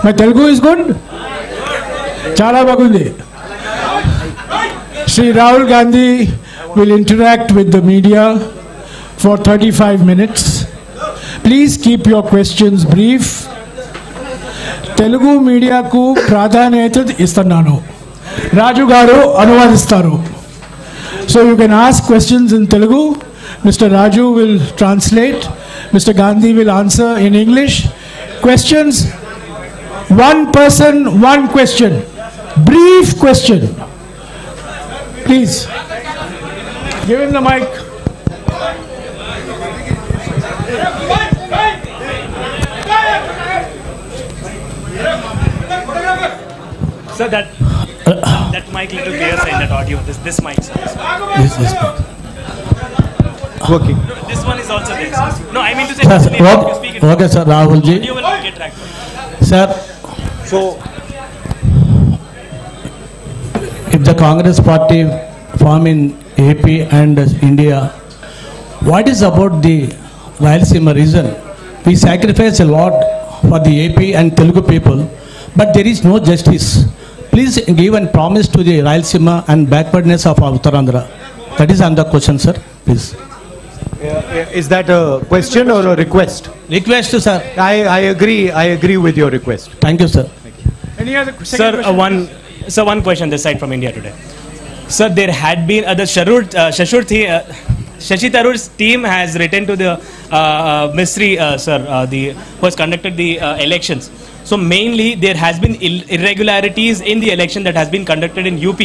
My Telugu is good? Chala bagundi. Shri Rahul Gandhi will interact with the media for 35 minutes. Please keep your questions brief. Telugu media ku pradhanayata istannanu. Raju garu anuvadistaru. So you can ask questions in Telugu. Mr. Raju will translate. Mr. Gandhi will answer in English. Questions, one person, one question. Brief question. Please. Give him the mic. Sir, that mic little clear side, that audio. This mic, sir. This mic. Working. No, this one is also there. Sir. No, I mean to say. Sir, this you speak in okay, sir. Rahul ji. audio will get tracked. Sir, so if the Congress party form in AP and India, what is about the Rayalaseema region? We sacrifice a lot for the AP and Telugu people, but there is no justice. Please give a promise to the Rayalaseema and backwardness of Uttarandhra. That is another question, sir. Please. Is that a question or a request? Request, sir. I agree with your request. Thank you, sir. Any other question? Sir, one question this side from India today. Sir, there had been Shashi Tharoor's team has written to the ministry, sir, who has conducted the elections. So mainly there has been irregularities in the election that has been conducted in UP.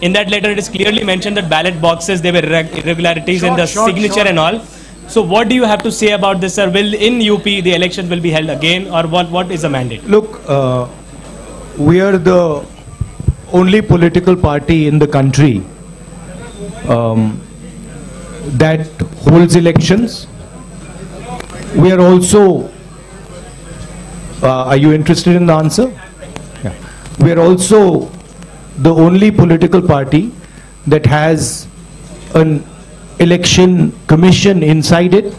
In that letter, it is clearly mentioned that ballot boxes, there were irregularities in the signature and all. So what do you have to say about this, sir? Will in UP the elections will be held again, or what is the mandate? Look, we are the only political party in the country that holds elections. We are also, are you interested in the answer? Yeah. We are also the only political party that has an election commission inside it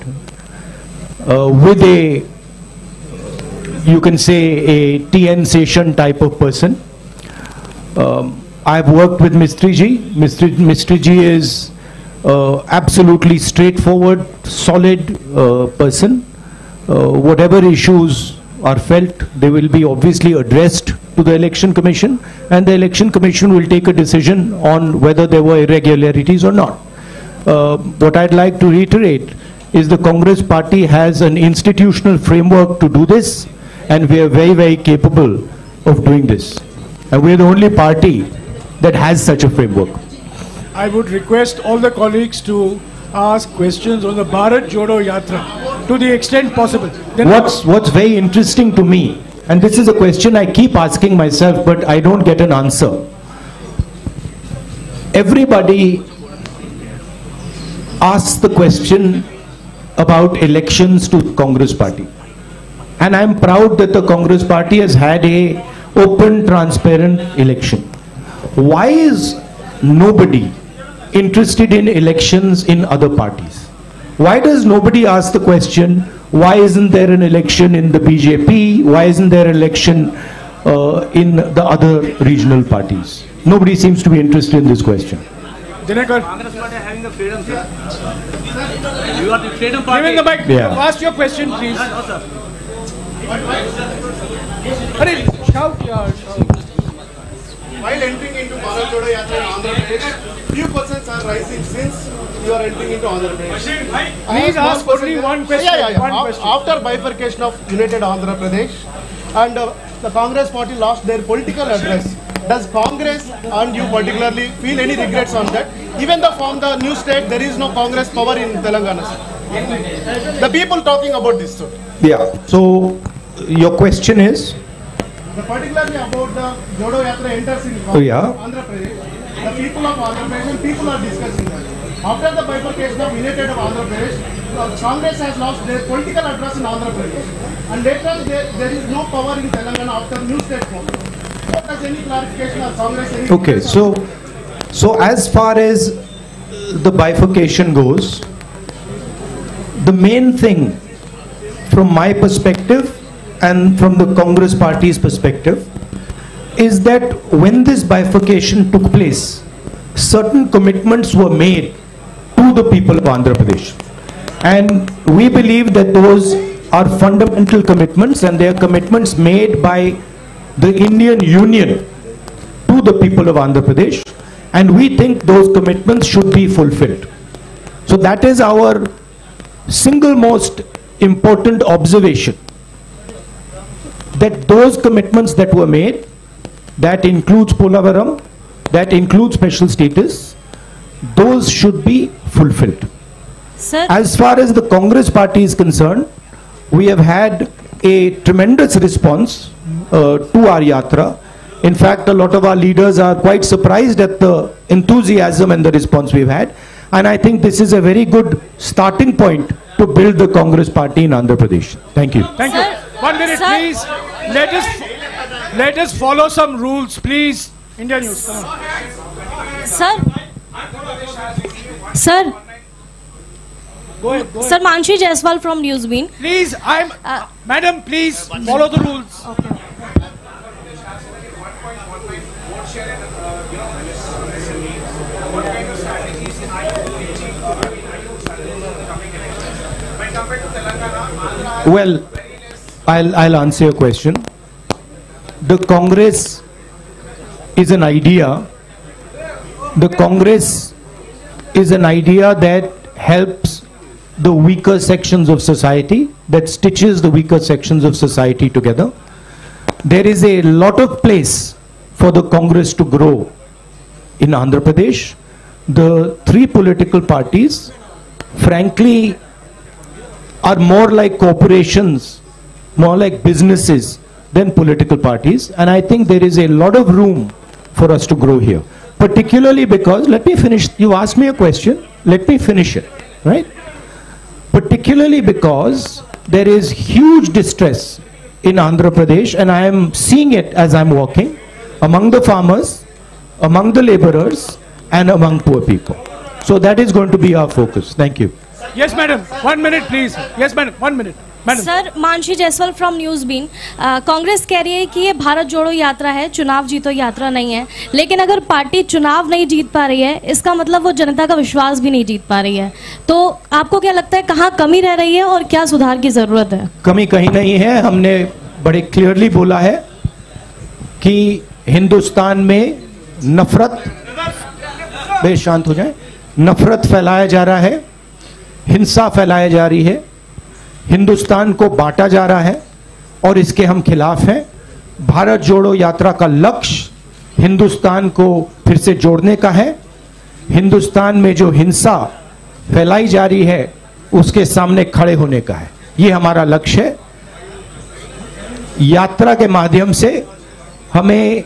with a, you can say, a TN Session type of person. I've worked with Mistry Ji. Mistry Ji is absolutely straightforward, solid person. Whatever issues are felt, they will be obviously addressed to the Election Commission, and the Election Commission will take a decision on whether there were irregularities or not. What I'd like to reiterate is the Congress party has an institutional framework to do this, and we are very, very capable of doing this. And we are the only party that has such a framework. I would request all the colleagues to ask questions on the Bharat Jodo Yatra to the extent possible. Then What's very interesting to me, and this is a question I keep asking myself, but I don't get an answer. Everybody asks the question about elections to Congress party. And I'm proud that the Congress party has had a open, transparent election. Why is nobody interested in elections in other parties? Why does nobody ask the question, why isn't there an election in the BJP? Why isn't there an election in the other regional parties? Nobody seems to be interested in this question. Dinakar. Congress party having the freedom, sir. You are the freedom party. Give him the mic. Yeah. Ask your question, please. No, sir. Hurry, shout. While entering into Bharat Jodo Yatra in Andhra Pradesh, few questions are rising since you are entering into Andhra Pradesh. Please ask only one question. One question. After bifurcation of United Andhra Pradesh and the Congress party lost their political address, does Congress and you particularly feel any regrets on that? Even though from the new state there is no Congress power in Telangana, sir. The people talking about this, sir. Yeah. So your question is? Particularly about the Jodo Yatra enters in Andhra Pradesh, the people of Andhra Pradesh and people are discussing that. After the bifurcation of United of Andhra Pradesh, Congress has lost their political address in Andhra Pradesh, and later there is no power in Telangana after new state form. Does any clarification of Congress? Okay, so as far as the bifurcation goes, the main thing from my perspective and from the Congress party's perspective is that when this bifurcation took place, certain commitments were made to the people of Andhra Pradesh. And we believe that those are fundamental commitments, and they are commitments made by the Indian Union to the people of Andhra Pradesh, and we think those commitments should be fulfilled. So that is our single most important observation, that those commitments that were made, that includes Polavaram, that includes special status, those should be fulfilled. Sir, As far as the Congress party is concerned, we have had a tremendous response to our yatra. In fact, a lot of our leaders are quite surprised at the enthusiasm and the response we've had. And I think this is a very good starting point to build the Congress party in Andhra Pradesh. Thank you. Thank you. 1 minute, Sir. please. Let us follow some rules, please. India News, come on. sir, sir, Go ahead, go ahead. sir, Manshi Jaiswal from Newsbeat. Please, Madam, please follow the rules. Well, I'll answer your question. The Congress is an idea. The Congress is an idea that helps the weaker sections of society, that stitches the weaker sections of society together. There is a lot of place for the Congress to grow in Andhra Pradesh. The three political parties, frankly, are more like corporations, more like businesses than political parties. And I think there is a lot of room for us to grow here. Particularly because, let me finish, you asked me a question, let me finish it, right? Particularly because there is huge distress in Andhra Pradesh, and I am seeing it as I'm walking, among the farmers, among the laborers, and among poor people. So that is going to be our focus. Thank you. Yes, madam. 1 minute, please. Yes, madam. 1 minute. Madam. Sir, Mansi Jaiswal from Newsbeen. Congress कह रही है कि ये भारत जोड़ो यात्रा है, चुनाव जीतो यात्रा नहीं है। लेकिन अगर पार्टी चुनाव नहीं जीत पा रही है, इसका मतलब वो जनता का विश्वास भी नहीं जीत पा रही है। तो आपको क्या लगता है, कहाँ कमी रह रही है और क्या सुधार की जरूरत है? कमी कहीं नहीं है। हमने बड़े क्लियरली बोला है कि हिंदुस्तान में नफरत, बेश शांत हो जाए, नफरत फैलाया जा रहा है, हिंसा फैलाई जा रही है, हिंदुस्तान को बांटा जा रहा है और इसके हम खिलाफ हैं। भारत जोड़ो यात्रा का लक्ष्य हिंदुस्तान को फिर से जोड़ने का है। हिंदुस्तान में जो हिंसा फैलाई जा रही है उसके सामने खड़े होने का है। ये हमारा लक्ष्य है। यात्रा के माध्यम से हमें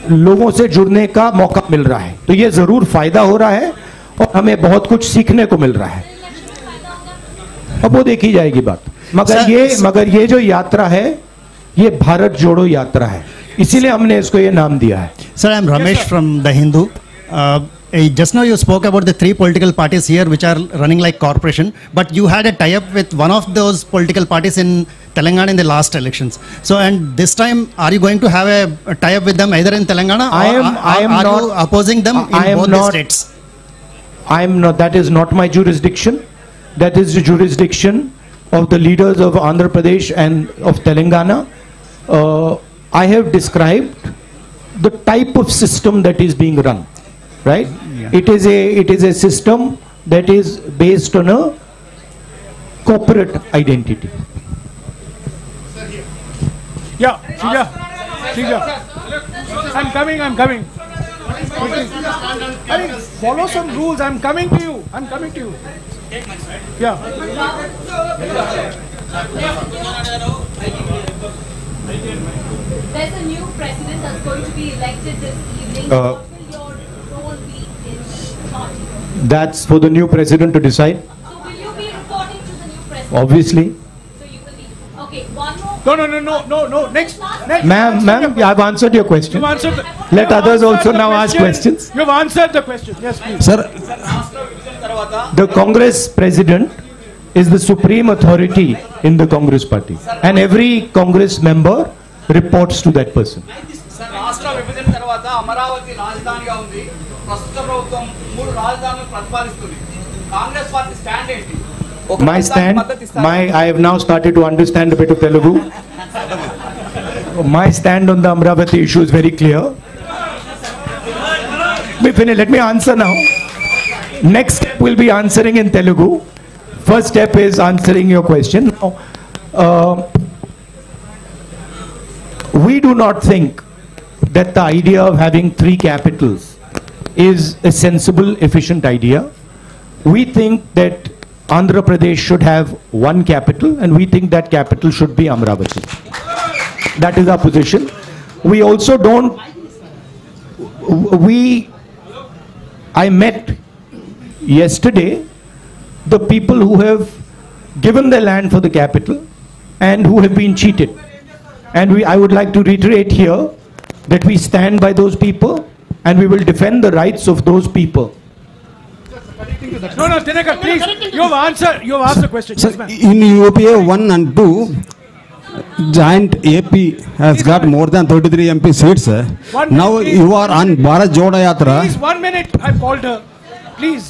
लोगों से जुड़ने का मौका मिल रहा है, तो ये जरूर फायदा हो रहा है और हमें बहुत कुछ सीखने को मिल रहा है। अब वो देखी जाएगी बात। मगर ये जो यात्रा है ये भारत जोड़ो यात्रा है, इसीलिए हमने इसको ये नाम दिया है। Sir, I am Ramesh from The Hindu. Just now you spoke about the three political parties here which are running like corporation, but you had a tie-up with one of those political parties in Telangana in the last elections. So, and this time, are you going to have a tie-up with them either in Telangana or are you opposing them in both the states? I am not. That is not my jurisdiction. That is the jurisdiction of the leaders of Andhra Pradesh and of Telangana. I have described the type of system that is being run, right? Yeah. It is a system that is based on a corporate identity. Yeah, Shija. I'm coming. I mean, follow some rules. I'm coming to you. Yeah. There's a new president that's going to be elected this evening. What will your role be in the party? That's for the new president to decide. So will you be reporting to the new president? Obviously. So you will be. Okay, one more. No. Next. Ma'am, I've answered your question. You've answered. Let others also now ask questions. You've answered the question. Yes, please. Sir, The Congress president is the supreme authority in the Congress party. And every Congress member reports to that person. Sir రాష్ట్ర విభజన తర్వాత అమరావతి రాజధానిగా ఉంది. ప్రస్తుత ప్రభుత్వం 3 రాజధానులను ప్రతిపాదిస్తుంది. Congress party stand ఏంటి? My stand, I have now started to understand a bit of Telugu. My stand on the Amravati issue is very clear. Let me answer now. Next step will be answering in Telugu. First step is answering your question. We do not think that the idea of having 3 capitals is a sensible, efficient idea. We think that Andhra Pradesh should have 1 capital, and we think that capital should be Amravati. That is our position. We also don't, I met yesterday the people who have given their land for the capital and who have been cheated. And I would like to reiterate here that we stand by those people and we will defend the rights of those people. No, Dinakar, please. You have asked the question. Sir, in UPA 1 and 2, joint AP has got more than 33 MP seats. Now you are on Bharat Jodo Yatra. Please, 1 minute. I've called her. Please.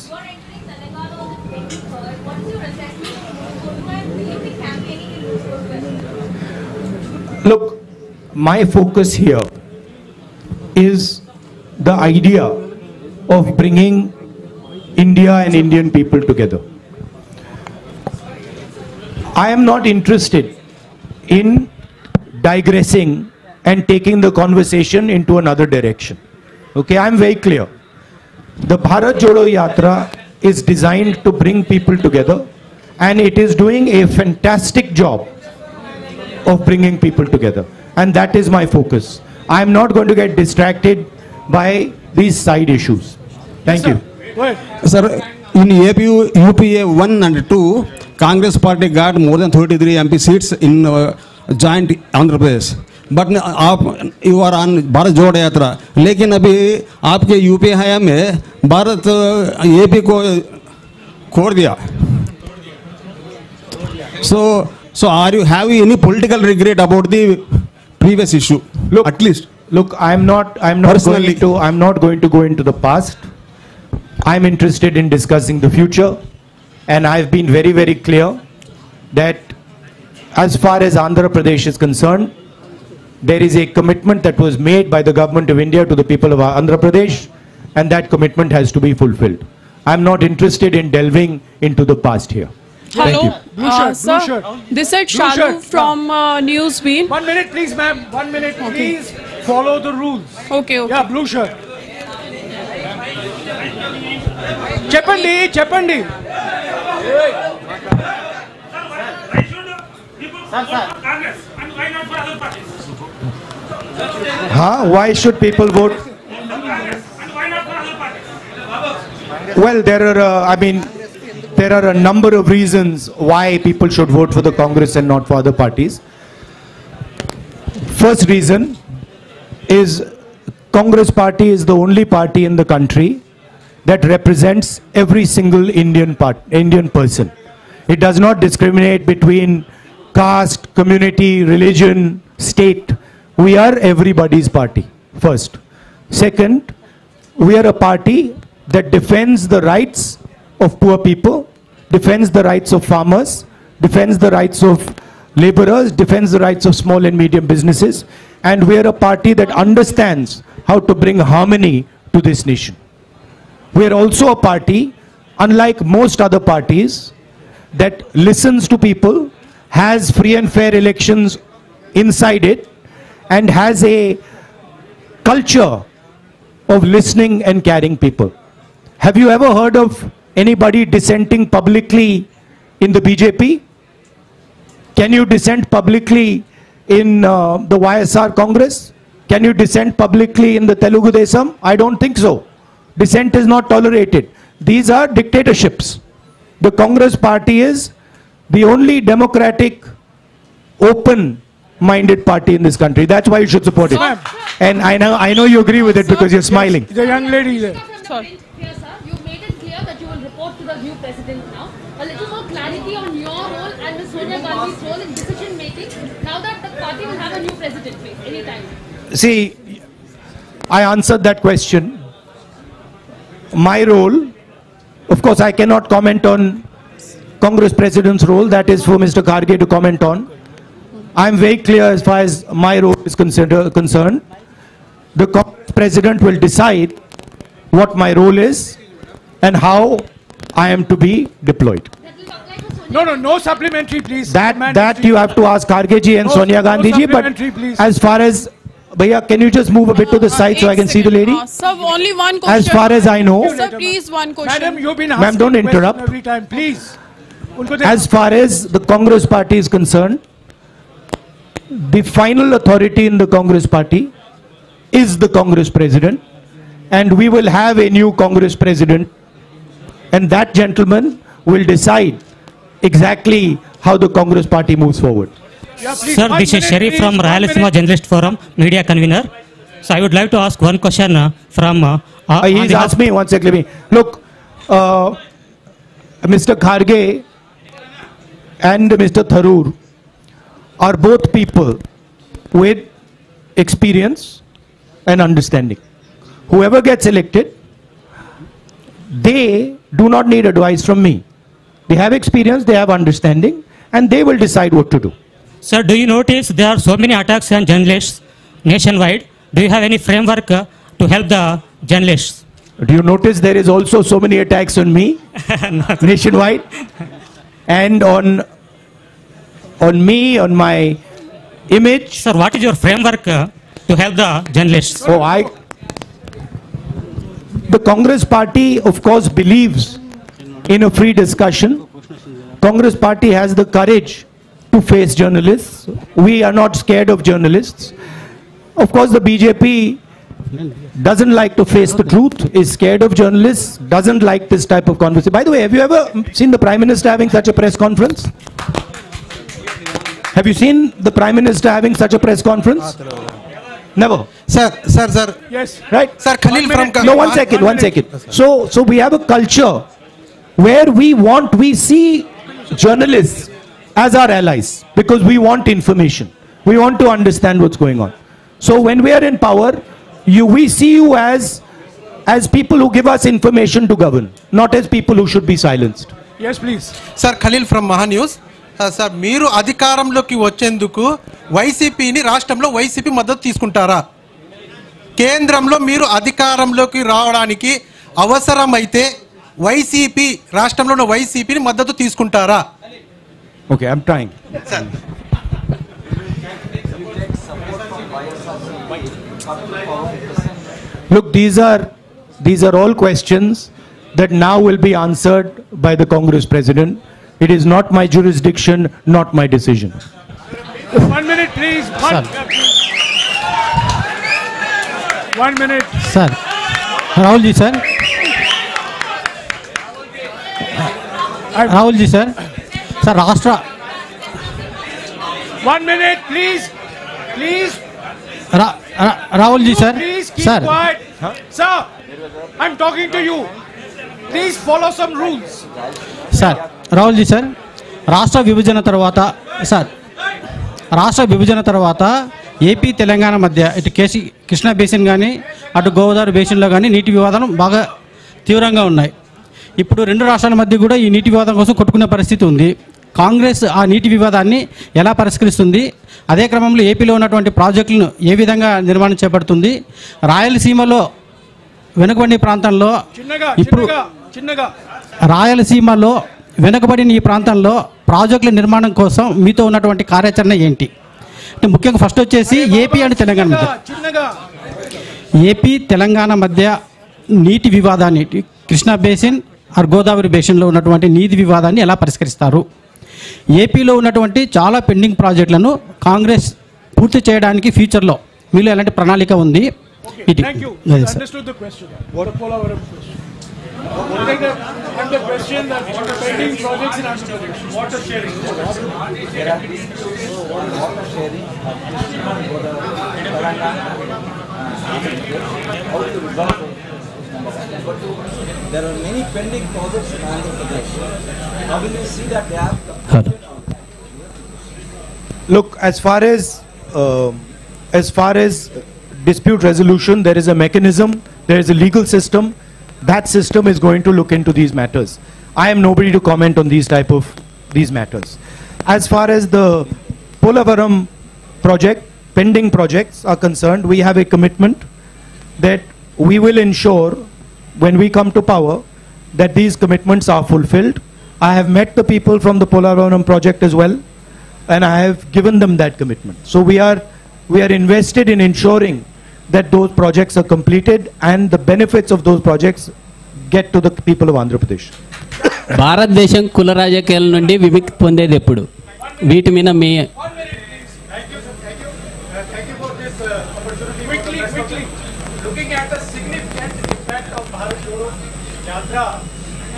Look, my focus here is the idea of bringing India and Indian people together. I am not interested in digressing and taking the conversation into another direction. Okay, I'm very clear. The Bharat Jodo Yatra is designed to bring people together, and it is doing a fantastic job of bringing people together, and that is my focus. I am not going to get distracted by these side issues. Thank you. Sir, in UPA 1 and 2, Congress party got more than 33 MP seats in joint Andhra Pradesh. But you are on Bharat Jodo Yatra. लेकिन अभी आपके UP हया में Bharat AP को खोड़ दिया. So are you having any political regret about the previous issue? Look, at least. Look, I'm not going to go into the past. I'm interested in discussing the future, and I've been very, very clear that as far as Andhra Pradesh is concerned, there is a commitment that was made by the government of India to the people of Andhra Pradesh, and that commitment has to be fulfilled. I'm not interested in delving into the past here. Hello, Blue shirt, sir. blue shirt. This is Blue Shalu shirt, from Newsbeat. 1 minute, please, ma'am. 1 minute, please. Follow the rules. Okay. Yeah, blue shirt. Cheppandi. Why should people vote? Well, there are a number of reasons why people should vote for the Congress and not for other parties. First reason is Congress party is the only party in the country that represents every single Indian person. It does not discriminate between caste, community, religion, state. We are everybody's party, first. Second, we are a party that defends the rights of poor people, defends the rights of farmers, defends the rights of laborers, defends the rights of small and medium businesses, and we are a party that understands how to bring harmony to this nation. We are also a party, unlike most other parties, that listens to people, has free and fair elections inside it, and has a culture of listening and caring people. Have you ever heard of anybody dissenting publicly in the BJP? Can you dissent publicly in the YSR Congress? Can you dissent publicly in the Telugu Desam? I don't think so. Dissent is not tolerated. These are dictatorships. The Congress party is the only democratic, open-minded party in this country. That's why you should support it. And I know you agree with it because you're smiling. The young lady there. Sorry. Yes, sir. You made it clear that you will report to the new president now. a little more clarity on your role and Ms. Sonia Gandhi's role in decision making now that the party will have a new president anytime? See, I answered that question. My role, of course, I cannot comment on Congress President's role. That is for Mr. Kharge to comment on. I am very clear as far as my role is concerned. The Congress President will decide what my role is and how I am to be deployed. No supplementary, please. That you have to ask Kharge ji and Sonia Gandhi ji. But as far as Bhaiya, can you just move a bit to the side so I can see the lady? Sir, only one question. As far as I know. Sir, please, one question. Madam, you've been Ma'am, asking don't interrupt. every time, please. As far as the Congress party is concerned, the final authority in the Congress party is the Congress president, and we will have a new Congress president, and that gentleman will decide exactly how the Congress party moves forward. Sir, this is Sharif from Rayalaseema Journalist Forum, media convener. So I would like to ask one question from... He's asked me, one second, let me... Look, Mr. Kharge and Mr. Tharoor are both people with experience and understanding. Whoever gets elected, they do not need advice from me. They have experience, they have understanding, and they will decide what to do. Sir, do you notice there are so many attacks on journalists nationwide? Do you have any framework to help the journalists? Do you notice there is also so many attacks on me nationwide and on me, on my image? Sir, what is your framework to help the journalists? The Congress party, of course, believes in a free discussion. Congress party has the courage to face journalists. We are not scared of journalists. Of course, the BJP doesn't like to face the truth, is scared of journalists, doesn't like this type of conversation. By the way, have you ever seen the Prime Minister having such a press conference? Have you seen the Prime Minister having such a press conference? Never. Sir. Yes. Right? Sir, Khalil from... No, one second. So we have a culture where we see journalists as our allies because we want information. We want to understand what's going on. So when we are in power, we see you as people who give us information to govern, not as people who should be silenced. Yes, please. Sir, Khalil from Maha News. Sir, మీరు అధికారంలోకి వచ్చేందుకు వైసీపీని రాష్ట్రంలో YCP మద్దతు తీసుకుంటారా? కేంద్రంలో మీరు అధికారంలోకి రావడానికి అవసరమైతే వైసీపీ రాష్ట్రంలో ఉన్న వైసీపీని మద్దతు తీసుకుంటారా? Okay, I'm trying. Sir. Look, these are all questions that now will be answered by the Congress President. It is not my jurisdiction, not my decision. 1 minute, please. 1 minute. Sir, Rahul ji, sir. Rahul ji, sir. Sir, Rashtra. 1 minute, please. Rahul ji, sir. Please keep Sir. quiet. Sir, I'm talking to you. Please follow some rules. Sir Rahul ji sir రాష్ట్ర విభజన తర్వాత AP Telangana మధ్య ఇటు Krishna basin కానీ అటు గోదావరి బేసిన్లో కానీ నీటి వివాదం బాగా తీవ్రంగా ఉన్నాయి. ఇప్పుడు రెండు రాష్ట్రాల మధ్య కూడా ఈ నీటి వివాదం కోసం కొట్టుకునే పరిస్థితి ఉంది. కాంగ్రెస్ ఆ నీటి వివాదాన్ని ఎలా పరిష్కరిస్తుంది? అదే క్రమంలో ఏపీలో ఉన్నటువంటి ప్రాజెక్టులను ఏ విధంగా నిర్మాణం చేపడుతుంది? రాయలసీమలో వెనుకబడిన ప్రాంతంలో ఇప్పుడు రాయలసీమలో వెనుకబడిన ఈ ప్రాంతంలో ప్రాజెక్టుల నిర్మాణం కోసం మీతో ఉన్నటువంటి కార్యాచరణ ఏంటి? అంటే ముఖ్యంగా ఫస్ట్ వచ్చేసి ఏపీ అండ్ తెలంగాణ మధ్య నీటి వివాదాన్ని కృష్ణా బేసిన్ ఆర్ గోదావరి బేసిన్లో ఉన్నటువంటి నీటి వివాదాన్ని ఎలా పరిష్కరిస్తారు? ఏపీలో ఉన్నటువంటి చాలా పెండింగ్ ప్రాజెక్టులను కాంగ్రెస్ పూర్తి చేయడానికి ఫ్యూచర్లో మీలో ఎలాంటి ప్రణాళిక ఉంది? Thank you. Understood the question. What a Polavaram question. And the question that pending projects in Andhra Pradesh. Water sharing. There are many pending projects in Andhra Pradesh. How will you see that gap? Look, as far as dispute resolution, there is a mechanism, there is a legal system. That system is going to look into these matters. I am nobody to comment on these matters. As far as the Polavaram project, pending projects are concerned, we have a commitment that we will ensure when we come to power that these commitments are fulfilled. I have met the people from the Polavaram project as well, and I have given them that commitment. So we are invested in ensuring that those projects are completed and the benefits of those projects get to the people of Andhra Pradesh. భారతదేశం కుల రాజకీయాల నుండి విముక్తి పొందేది ఎప్పుడు? వీటి మీద మీ Quickly, looking at the significant impact of Bharat Jodo Yatra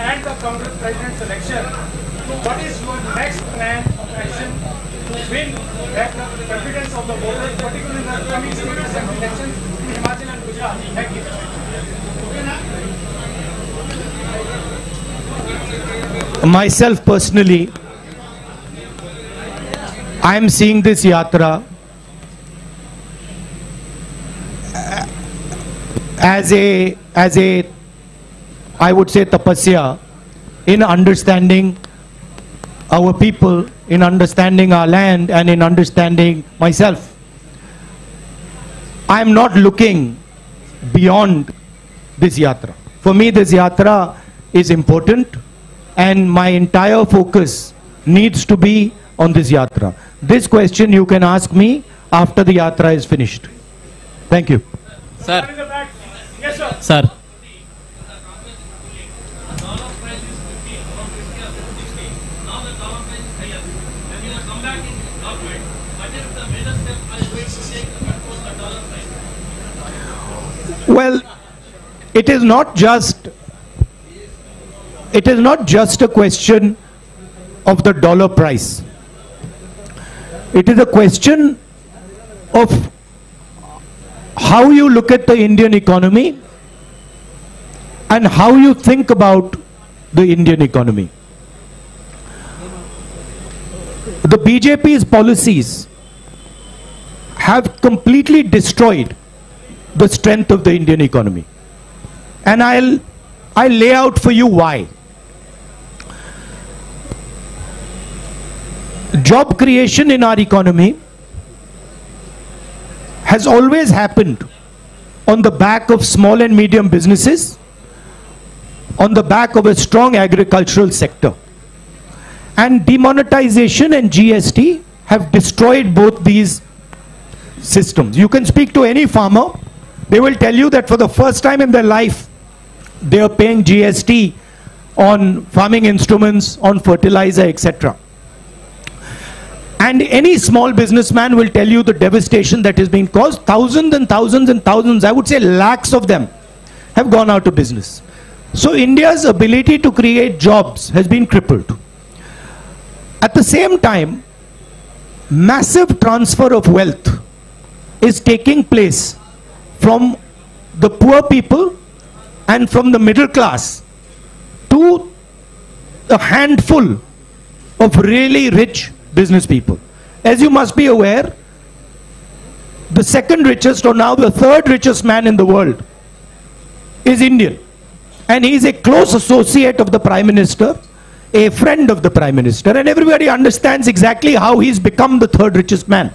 and the Congress President's election, what is your next plan of action to win back the confidence of the voters, particularly in the coming state assembly elections in Himachal and Gujarat? Thank you. Myself personally, I am seeing this yatra as a I would say tapasya in understanding our people, in understanding our land, and in understanding myself. I am not looking beyond this yatra. For me, this yatra is important, and my entire focus needs to be on this yatra. This question you can ask me after the yatra is finished. Thank you. Sir. Yes, sir. Sir. Well, it is not just a question of the dollar price. It is a question of how you look at the Indian economy and how you think about the Indian economy. The BJP's policies have completely destroyed the strength of the Indian economy. And I'll lay out for you why. Job creation in our economy has always happened on the back of small and medium businesses, on the back of a strong agricultural sector. And demonetization and GST have destroyed both these systems. You can speak to any farmer, they will tell you that for the first time in their life, they are paying GST on farming instruments, on fertilizer, etc. And any small businessman will tell you the devastation that has been caused. Thousands and thousands and thousands, I would say lakhs of them, have gone out of business. So India's ability to create jobs has been crippled. At the same time, massive transfer of wealth is taking place from the poor people and from the middle class to a handful of really rich business people. As you must be aware, the second richest, or now the third richest man in the world is Indian. And he is a close associate of the Prime Minister, a friend of the Prime Minister, and everybody understands exactly how he's become the third richest man.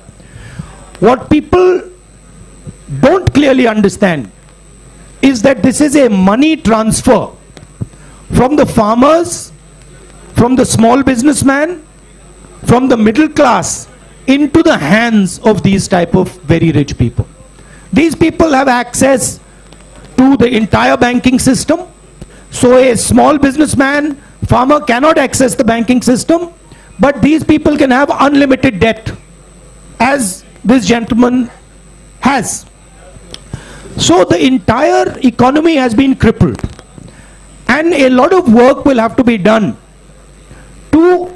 What people don't clearly understand is that this is a money transfer from the farmers, from the small businessman, from the middle class into the hands of these type of very rich people. These people have access to the entire banking system. So a small businessman, farmer cannot access the banking system, but these people can have unlimited debt, as this gentleman has. So the entire economy has been crippled, and a lot of work will have to be done to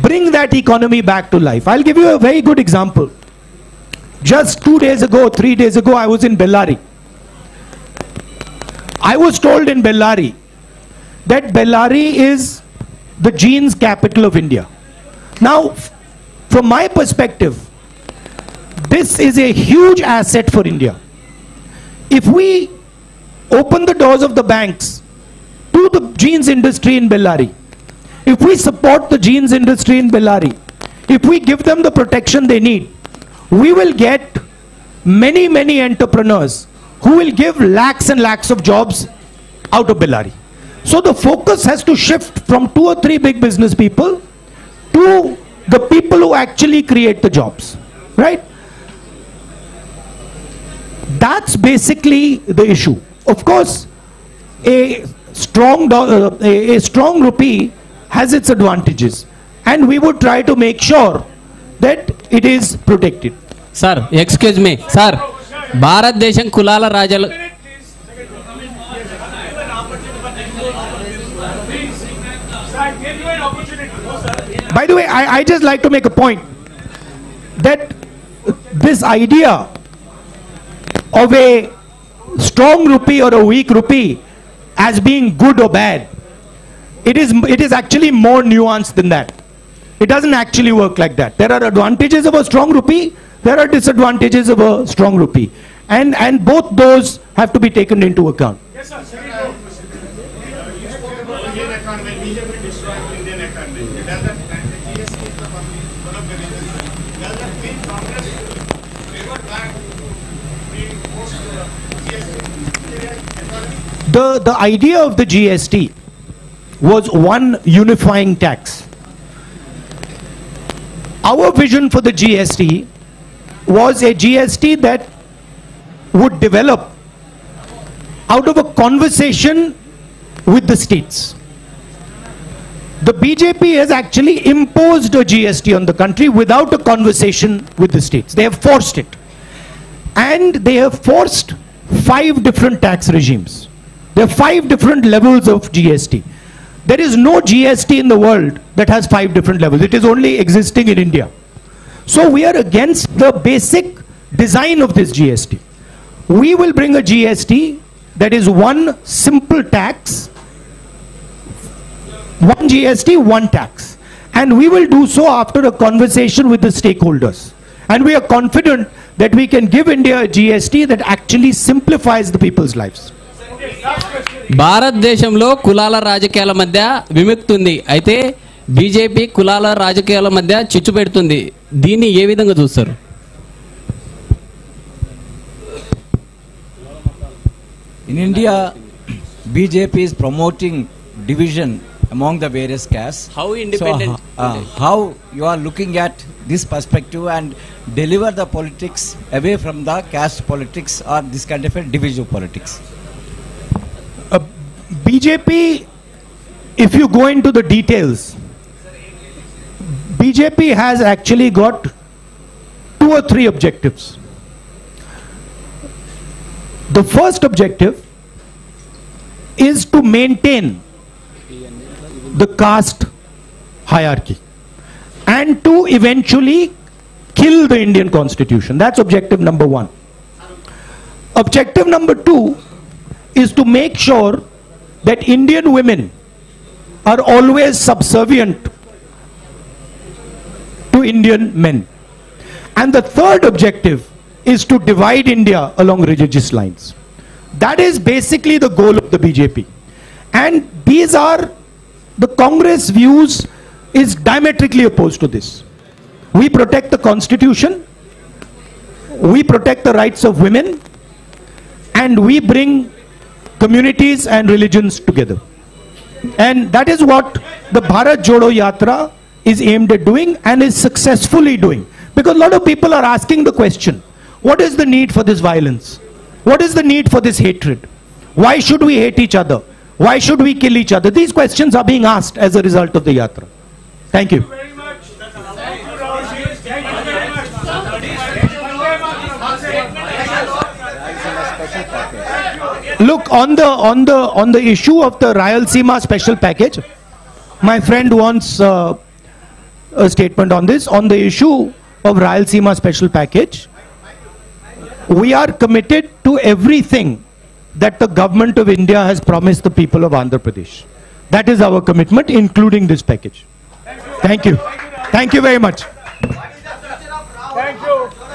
bring that economy back to life. I'll give you a very good example. Just 2 days ago, 3 days ago, I was in Bellary. I was told in Bellary that Bellary is the jeans capital of India. Now, from my perspective, this is a huge asset for India. If we open the doors of the banks to the jeans industry in Bellary, if we support the jeans industry in Bellary, if we give them the protection they need, we will get many, many entrepreneurs who will give lakhs and lakhs of jobs out of Bellary. So the focus has to shift from 2 or 3 big business people to the people who actually create the jobs, right? That's basically the issue. Of course, a strong rupee has its advantages, and we would try to make sure that it is protected. Sir, excuse me, sir. Bharat Desham Kulala Rajal. By the way, I just like to make a point that this idea of a strong rupee or a weak rupee as being good or bad, it is actually more nuanced than that. It doesn't actually work like that. There are advantages of a strong rupee, there are disadvantages of a strong rupee, and both those have to be taken into account. Yes, sir. You spoke about Indian economy, BJP destroying Indian economy. Does that GST is one of the reasons? Does that mean Congress revert back being forced to GST? The idea of the GST was one unifying tax. Our vision for the GST was a GST that would develop out of a conversation with the states. The BJP has actually imposed a GST on the country without a conversation with the states. They have forced it. And they have forced 5 different tax regimes. There are 5 different levels of GST. There is no GST in the world that has 5 different levels. It is only existing in India. So we are against the basic design of this GST. We will bring a GST that is one simple tax, one GST, one tax. And we will do so after a conversation with the stakeholders. And we are confident that we can give India a GST that actually simplifies the people's lives. భారతదేశంలో కులాల రాజకీయాల మధ్య విముక్తి ఉంది. అయితే BJP కులాల రాజకీయాల మధ్య చిచ్చు పెడుతుంది. దీన్ని ఏ విధంగా చూస్తారు? In India, BJP is promoting division among the various castes. How independent? So, how you are looking at this perspective and deliver the politics away from the caste politics or this kind of a divisive politics? BJP, if you go into the details, BJP has actually got 2 or 3 objectives. The first objective is to maintain the caste hierarchy and to eventually kill the Indian constitution. That's objective number 1. Objective number 2 is to make sure that Indian women are always subservient to Indian men. And the third objective is to divide India along religious lines. That is basically the goal of the BJP. And these are the Congress views is diametrically opposed to this. We protect the constitution, we protect the rights of women, and we bring communities and religions together. And that is what the Bharat Jodo Yatra is aimed at doing and is successfully doing. Because a lot of people are asking the question, what is the need for this violence? What is the need for this hatred? Why should we hate each other? Why should we kill each other? These questions are being asked as a result of the Yatra. Thank you. Look, on the issue of the Rayalaseema special package, my friend wants a statement on this. On the issue of Rayalaseema special package, we are committed to everything that the government of India has promised the people of Andhra Pradesh. That is our commitment, including this package. Thank you. Thank you very much. Thank you.